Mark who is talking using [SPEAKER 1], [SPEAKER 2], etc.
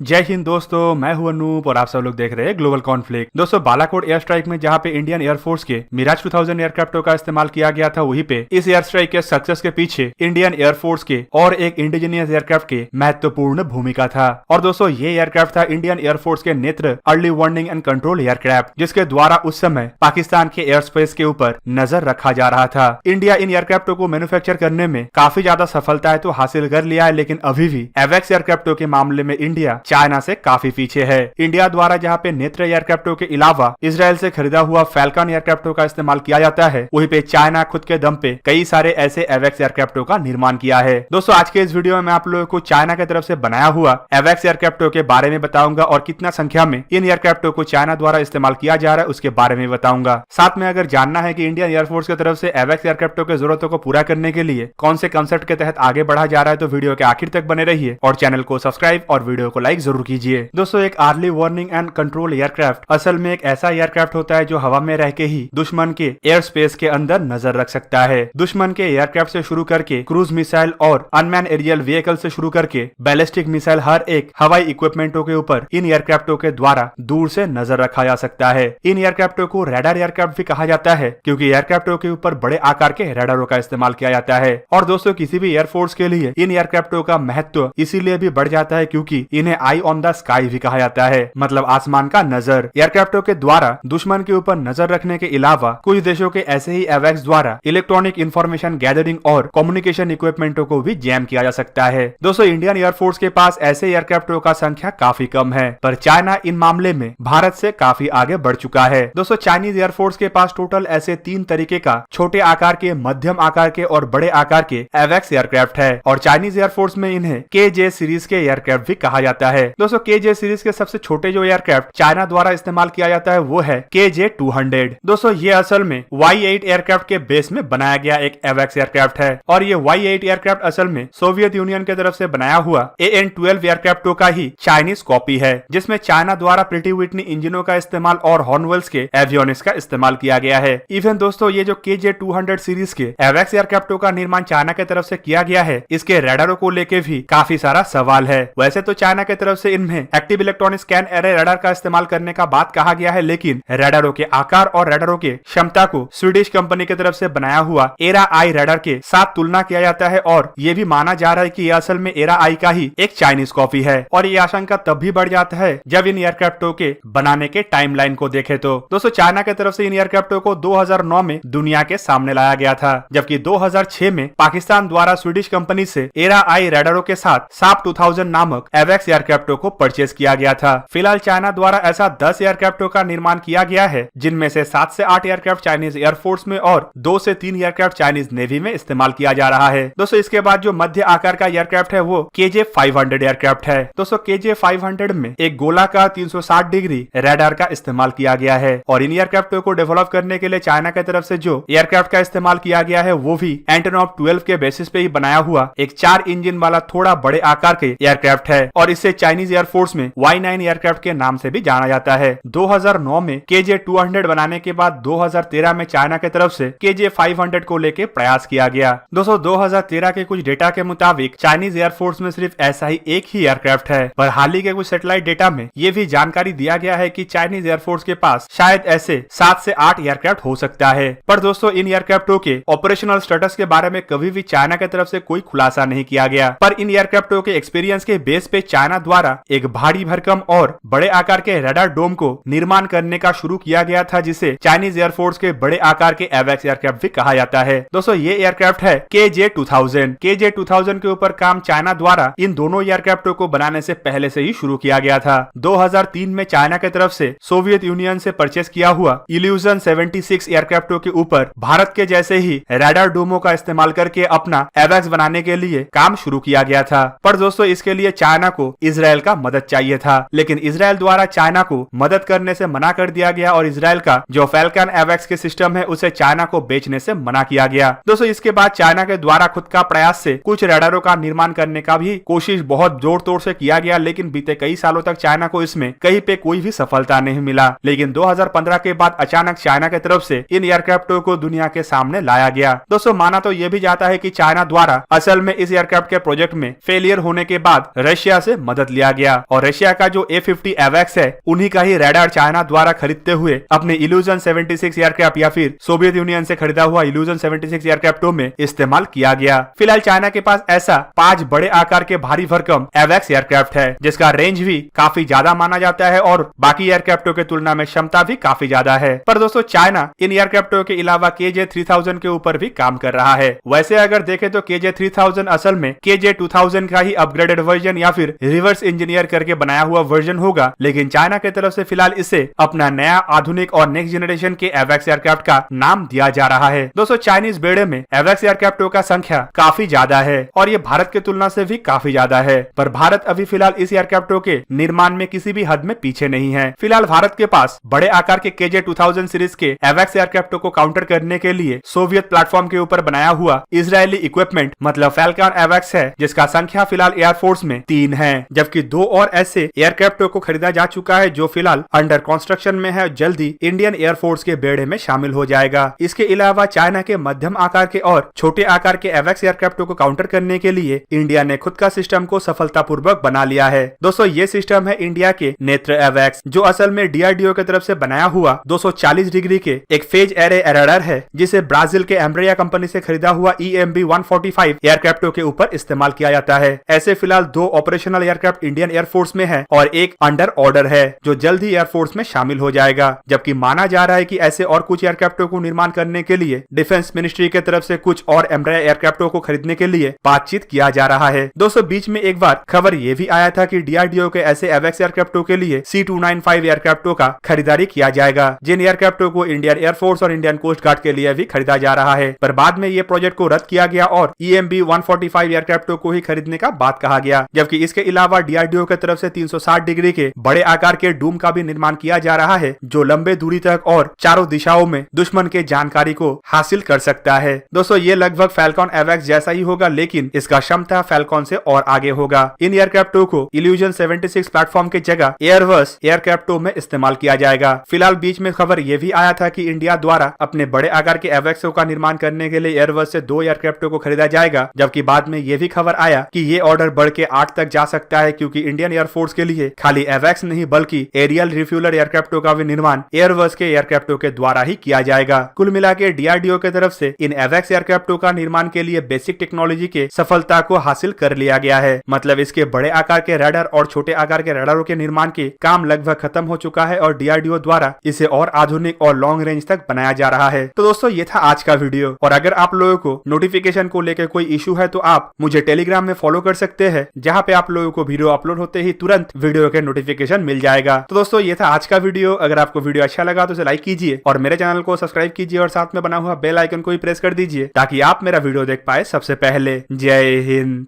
[SPEAKER 1] जय हिंद दोस्तों, मैं हूं अनूप और आप सब लोग देख रहे हैं ग्लोबल कॉन्फ्लिक्ट। दोस्तों, बालाकोट एयर स्ट्राइक में जहां पे इंडियन एयरफोर्स के मिराज 2000 एयरक्राफ्टों का इस्तेमाल किया गया था, वहीं पे इस एयर स्ट्राइक के सक्सेस के पीछे इंडियन एयरफोर्स के और एक इंडिजीनियस एयरक्राफ्ट के महत्वपूर्ण भूमिका था। और दोस्तों, ये एयरक्राफ्ट था इंडियन एयरफोर्स के नेत्र early warning and control aircraft, जिसके द्वारा उस समय पाकिस्तान के एयर स्पेस के ऊपर नजर रखा जा रहा था। इंडिया इन एयरक्राफ्टों को मैन्युफैक्चर करने में काफी ज्यादा सफलताएं तो हासिल कर लिया है, लेकिन अभी भी एवेक्स एयरक्राफ्टों के मामले में इंडिया चाइना से काफी पीछे है। इंडिया द्वारा जहां पे नेत्र एयरक्राफ्टों के अलावा इजराइल से खरीदा हुआ फैल्कन एयरक्राफ्टों का इस्तेमाल किया जाता है, वहीं पे चाइना खुद के दम पे कई सारे ऐसे एवेक्स एयरक्राफ्टों का निर्माण किया है। दोस्तों, आज के इस वीडियो में मैं आप लोगों को चाइना की तरफ से बनाया हुआ एवेक्स एयरक्राफ्टों के बारे में बताऊंगा और कितना संख्या में इन एयरक्राफ्टों को चाइना द्वारा इस्तेमाल किया जा रहा है उसके बारे में बताऊंगा। साथ में अगर जानना है कि इंडियन एयरफोर्स की तरफ से एवेक्स एयरक्राफ्टों की जरूरतों को पूरा करने के लिए कौन से कंसेप्ट के तहत आगे बढ़ा जा रहा है, तो वीडियो के आखिर तक बने रहिए और चैनल को सब्सक्राइब और वीडियो को लाइक जरूर कीजिए। दोस्तों, एक early warning and control aircraft असल में एक ऐसा एयरक्राफ्ट होता है जो हवा में रह के ही दुश्मन के एयर स्पेस के अंदर नजर रख सकता है। दुश्मन के एयरक्राफ्ट से शुरू करके क्रूज मिसाइल और अनमैन एरियल व्हीकल से शुरू करके बैलिस्टिक मिसाइल, हर एक हवाई इक्विपमेंटों के ऊपर इन एयरक्राफ्टों के द्वारा दूर से नजर रखा जा सकता है। इन एयरक्राफ्टों को रडार एयरक्राफ्ट भी कहा जाता है, क्योंकि एयरक्राफ्टों के ऊपर बड़े आकार के रडारों का इस्तेमाल किया जाता है। और दोस्तों, किसी भी एयरफोर्स के लिए इन एयरक्राफ्टों का महत्व इसीलिए भी बढ़ जाता है क्योंकि इन्हें आई ऑन द स्काई भी कहा जाता है, मतलब आसमान का नजर। एयरक्राफ्टों के द्वारा दुश्मन के ऊपर नजर रखने के अलावा कुछ देशों के ऐसे ही एवेक्स द्वारा इलेक्ट्रॉनिक इंफॉर्मेशन गैदरिंग और कम्युनिकेशन इक्विपमेंटों को भी जैम किया जा सकता है। दोस्तों, इंडियन एयरफोर्स के पास ऐसे एयरक्राफ्टों का संख्या काफी कम है, पर चाइना इन मामले में भारत से काफी आगे बढ़ चुका है। दोस्तों, चाइनीज एयरफोर्स के पास टोटल ऐसे 3 तरीके का छोटे आकार के, मध्यम आकार के और बड़े आकार के एवेक्स एयरक्राफ्ट है, और चाइनीज एयरफोर्स में इन्हें KJ सीरीज के एयरक्राफ्ट भी कहा जाता है। दोस्तों, KJ सीरीज के सबसे छोटे जो एयरक्राफ्ट चाइना द्वारा इस्तेमाल किया जाता है वो है KJ-200। दोस्तों, ये असल में Y-8 एयरक्राफ्ट के बेस में बनाया गया एक एवेक्स एयरक्राफ्ट है, और ये Y-8 एयरक्राफ्ट असल में सोवियत यूनियन की तरफ से बनाया हुआ AN-12 एयरक्राफ्टों का ही चाइनीज कॉपी है, जिसमें चाइना द्वारा प्रिटी विटनी इंजनों का इस्तेमाल और हॉर्नवेल्स के एवियोनिक्स का इस्तेमाल किया गया है। इवन दोस्तों, ये जो KJ-200 सीरीज के एवेक्स एयरक्राफ्टों का निर्माण चाइना की तरफ से किया गया है, इसके रडारों को लेके भी काफी सारा सवाल है। वैसे तो चाइना की तरफ से इनमें active electronic scan array radar का इस्तेमाल करने का बात कहा गया है, लेकिन रडारों के आकार और रडारों के क्षमता को स्वीडिश कंपनी की तरफ से बनाया हुआ एरा आई रडार के साथ तुलना किया जाता है, और ये भी माना जा रहा है कि यह असल में एरा आई का ही एक चाइनीज कॉपी है। और ये आशंका तब भी बढ़ जाता है जब इन एयरक्राफ्टों के बनाने के टाइमलाइन को देखे तो दोस्तों, चाइना की तरफ से इन एयरक्राफ्टों को 2009 में दुनिया के सामने लाया गया था, जबकि 2006 में पाकिस्तान द्वारा स्वीडिश कंपनी से एरा आई रडारों के साथ साप 2000 नामक एवेक्स एयरक्राफ्टों को परचेज किया गया था। फिलहाल चाइना द्वारा ऐसा 10 एयरक्राफ्टों का निर्माण किया गया है, जिनमें से 7 से 8 एयरक्राफ्ट चाइनीज एयरफोर्स में और 2 से 3 एयरक्राफ्ट चाइनीज नेवी में इस्तेमाल किया जा रहा है। दोस्तों, इसके बाद जो मध्य आकार का एयरक्राफ्ट है वो KJ-500 एयरक्राफ्ट है। दोस्तों, KJ-500 में एक गोलाकार 360 डिग्री रडार का इस्तेमाल किया गया है, और इन एयरक्राफ्टों को डेवलप करने के लिए चाइना की तरफ से जो एयरक्राफ्ट का इस्तेमाल किया गया है वो भी एंटोनॉव 12 के बेसिस पे ही बनाया हुआ एक 4 इंजन वाला थोड़ा बड़े आकार के एयरक्राफ्ट है, और इसे चाइनीज एयरफोर्स में Y-9 एयरक्राफ्ट के नाम से भी जाना जाता है। 2009 में KJ-200 बनाने के बाद 2013 में चाइना की तरफ से KJ-500 को लेके प्रयास किया गया। दोस्तों, 2013 के कुछ डेटा के मुताबिक चाइनीज एयरफोर्स में सिर्फ ऐसा ही एक ही एयरक्राफ्ट है, पर हाल ही के कुछ सैटेलाइट डेटा में ये भी जानकारी दिया गया है कि चाइनीज एयरफोर्स के पास शायद ऐसे 7 से 8 एयरक्राफ्ट हो सकता है। पर दोस्तों, इन एयरक्राफ्टों के ऑपरेशनल स्टेटस के बारे में कभी भी चाइना की तरफ से कोई खुलासा नहीं किया गया, पर इन एयरक्राफ्टों के एक्सपीरियंस के बेस पे चाइना द्वारा एक भारी भरकम और बड़े आकार के रडार डोम को निर्माण करने का शुरू किया गया था, जिसे चाइनीज एयरफोर्स के बड़े आकार के एवेक्स एयरक्राफ्ट भी कहा जाता है। दोस्तों, ये एयरक्राफ्ट है KJ-2000। KJ-2000 के ऊपर काम चाइना द्वारा इन दोनों एयरक्राफ्टों को बनाने से पहले से ही शुरू किया गया था। 2003 में चाइना की तरफ से सोवियत यूनियन से परचेस किया हुआ इल्यूजन 76 एयरक्राफ्टों के ऊपर भारत के जैसे ही रडार डोमो का इस्तेमाल करके अपना एवेक्स बनाने के लिए काम शुरू किया गया था। पर दोस्तों, इसके लिए चाइना को इजराइल का मदद चाहिए था, लेकिन इजराइल द्वारा चाइना को मदद करने से मना कर दिया गया, और इजराइल का जो फैल्कन एवेक्स के सिस्टम है उसे चाइना को बेचने से मना किया गया। दोस्तों, इसके बाद चाइना के द्वारा खुद का प्रयास से कुछ रडारों का निर्माण करने का भी कोशिश बहुत जोर तोड़ से किया गया, लेकिन बीते कई सालों तक चाइना को इसमें कहीं पे कोई भी सफलता नहीं मिला। लेकिन 2015 के बाद अचानक चाइना की तरफ से इन एयरक्राफ्टों को दुनिया के सामने लाया गया। दोस्तों, माना तो यह भी जाता है कि चाइना द्वारा असल में इस एयरक्राफ्ट के प्रोजेक्ट में फेलियर होने के बाद रशिया से मदद लिया गया और रशिया का जो A50 AWACS है उन्हीं का ही रडार चाइना द्वारा खरीदते हुए अपने इल्यूजन 76 एयरक्राफ्ट या फिर सोवियत यूनियन से खरीदा हुआ इल्यूजन 76 एयरक्राफ्टों में इस्तेमाल किया गया। फिलहाल चाइना के पास ऐसा 5 बड़े आकार के भारी भरकम AWACS एयरक्राफ्ट है जिसका रेंज भी काफी ज्यादा माना जाता है और बाकी एयरक्राफ्टों के तुलना में क्षमता भी काफी ज्यादा है। पर दोस्तों चाइना इन एयरक्राफ्टों के अलावा KJ-3000 के ऊपर भी काम कर रहा है। वैसे अगर देखें तो KJ-3000 असल में KJ-2000 का ही अपग्रेडेड वर्जन या फिर रिवर्स इंजीनियर करके बनाया हुआ वर्जन होगा, लेकिन चाइना की तरफ से फिलहाल इसे अपना नया आधुनिक और नेक्स्ट जनरेशन के AWACS एयरक्राफ्ट का नाम दिया जा रहा है। दोस्तों चाइनीज बेड़े में AWACS एयरक्राफ्टों का संख्या काफी ज्यादा है और ये भारत के तुलना से भी काफी ज्यादा है, पर भारत अभी फिलहाल इस एयरक्राफ्टों के निर्माण में किसी भी हद में पीछे नहीं है। फिलहाल भारत के पास बड़े आकार के KJ-2000 सीरीज के AWACS एयरक्राफ्टों को काउंटर करने के लिए सोवियत प्लेटफॉर्म के ऊपर बनाया हुआ इजरायली इक्विपमेंट मतलब फैल्कन AWACS है, जिसका संख्या फिलहाल एयरफोर्स में 3 है, जबकि 2 और ऐसे एयरक्राफ्टों को खरीदा जा चुका है जो फिलहाल अंडर कंस्ट्रक्शन में है, जल्दी इंडियन एयरफोर्स के बेड़े में शामिल हो जाएगा। इसके अलावा चाइना के मध्यम आकार के और छोटे आकार के AWACS एयरक्राफ्टों को काउंटर करने के लिए इंडिया ने खुद का सिस्टम को सफलतापूर्वक बना लिया है। दोस्तों ये सिस्टम है इंडिया के नेत्र AWACS, जो असल में DRDO की तरफ से बनाया हुआ 240 डिग्री के एक फेज एरे रडार है, जिसे ब्राजील के एम्ब्रिया कंपनी से खरीदा हुआ EMB-145 एयरक्राफ्टों के ऊपर इस्तेमाल किया जाता है। ऐसे फिलहाल 2 ऑपरेशनल एयरक्राफ्ट इंडियन एयरफोर्स में है और एक अंडर ऑर्डर है जो जल्द ही एयरफोर्स में शामिल हो जाएगा, जबकि माना जा रहा है कि ऐसे और कुछ एयरक्राफ्टों को निर्माण करने के लिए डिफेंस मिनिस्ट्री की तरफ से कुछ और एम्ब्रिया एयरक्राफ्टों को खरीदने के लिए बातचीत किया जा रहा है। दोस्तों बीच में एक बार खबर ये भी आया था कि DRDO के ऐसे AWACS एयरक्राफ्टों के लिए C295 एयरक्राफ्टों का खरीदारी किया जाएगा, जिन एयरक्राफ्टों को इंडियन एयरफोर्स और इंडियन कोस्ट गार्ड के लिए भी खरीदा जा रहा है, पर बाद में ये प्रोजेक्ट को रद्द किया गया और EMB-145 एयरक्राफ्टों को ही खरीदने का बात कहा गया। जबकि इसके अलावा DRDO की तरफ से 360 डिग्री के बड़े आकार के डूम का भी निर्माण किया जा रहा है, जो लंबे दूरी तक और चारों दिशाओं में दुश्मन के जानकारी को हासिल कर सकता है। दोस्तों ये लगभग फैल्कन AWACS जैसा ही होगा, लेकिन इसका क्षमता फैल्कन से और आगे होगा। इन एयरक्राफ्टों को इल्यूजन 76 प्लेटफॉर्म की जगह एयरबस एयरक्राफ्टों में इस्तेमाल किया जाएगा। फिलहाल बीच में खबर यह भी आया था कि इंडिया द्वारा अपने बड़े आकार के AWACS का निर्माण करने के लिए एयरबस से 2 एयरक्राफ्टों को खरीदा जाएगा, जबकि बाद में यह भी खबर आया कि ये ऑर्डर बढ़ के 8 तक जा सकता है, क्योंकि इंडियन एयरफोर्स के लिए खाली AWACS नहीं बल्कि एरियल रिफ्यूलर एयरक्राफ्टों का भी निर्माण एयरबस के एयरक्राफ्टों के द्वारा ही किया जाएगा। कुल मिला के DRDO की तरफ से इन AWACS एयरक्राफ्टों का निर्माण के लिए बेसिक टेक्नोलॉजी के सफलता को हासिल कर लिया गया है। मतलब इसके बड़े आकार के रडार और छोटे आकार के रडारों के निर्माण के काम लगभग खत्म हो चुका है और DRDO द्वारा इसे और आधुनिक और लॉन्ग रेंज तक बनाया जा रहा है। तो दोस्तों ये था आज का वीडियो, और अगर आप लोगों को नोटिफिकेशन को लेकर कोई इशू है तो आप मुझे टेलीग्राम में फॉलो कर सकते हैं, जहां पे आप लोगों को वीडियो अपलोड होते ही तुरंत वीडियो के नोटिफिकेशन मिल जाएगा। तो दोस्तों ये था आज का वीडियो। अगर आपको वीडियो अच्छा लगा तो इसे लाइक कीजिए और मेरे चैनल को सब्सक्राइब कीजिए और साथ में बना हुआ बेल आइकन को भी प्रेस कर दीजिए ताकि आप मेरा वीडियो देख पाए सबसे पहले। जय हिंद।